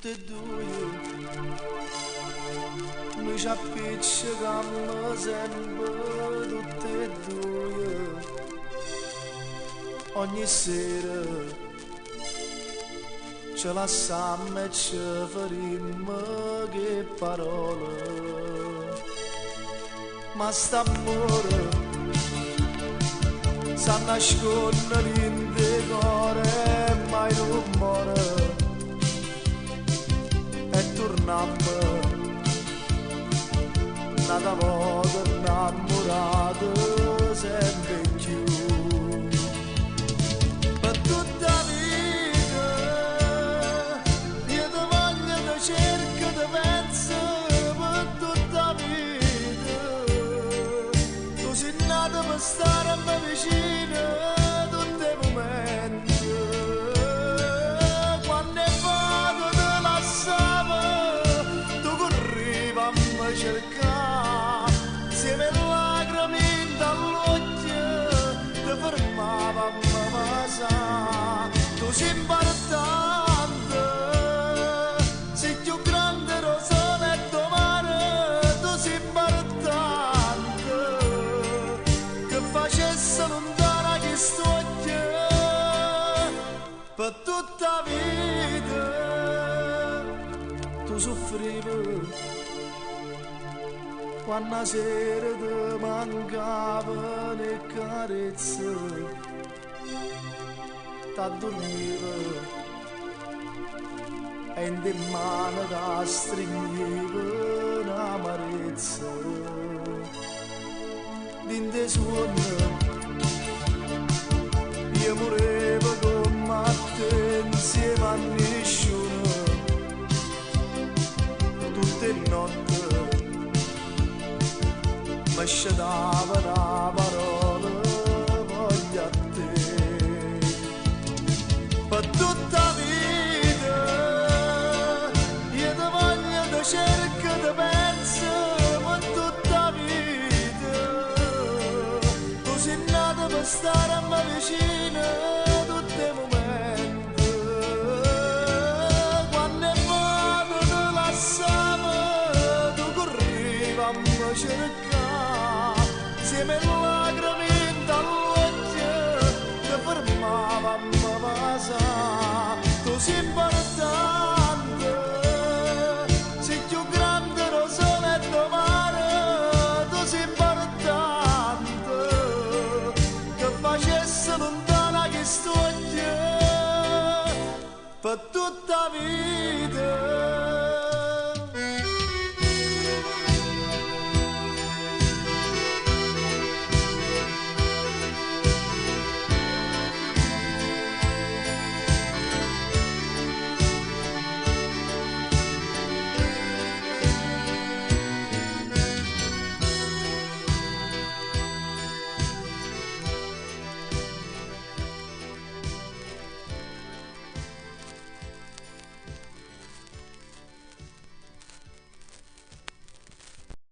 tutte e due noi ci appiccicammo sempre tutte e due ogni sera ce lasciammo e ci ferimmo che parole ma st'amore sa nasconde in decore mai non muore e tornammo nata volta innamorato sempre più per tutta la vita io ti voglio, ti cerco, ti penso per tutta la vita tu sei nato per stare a me vicino tutti i momenti quando è vado te lasciavo tu corrivi a me cercare insieme lacrime dall'occhio ti fermava a me passare tu sei importante sei più grande rosoletto mare tu sei importante che facesse lontana che stocchia per tutta la vita tu soffrivi quando la sera ti mancavano le carezze t'addormiva e in te mano ti stringevo un'amarezza in te suono io morevo come a te insieme a nessuno tutte le notti mi scendava la parola voglio a te per tutta la vita io ti voglio, ti cerco, ti penso per tutta la vita tu sei nato per stare a me vicino tutti i momenti quando è vado te lasciavo tu corrivi a me cercare insieme lacrime dall'occhio ti fermava a me passare tu sei importante sei più grande rosoletto mare tu sei importante che facesse lontana che stocchia per tutta la vita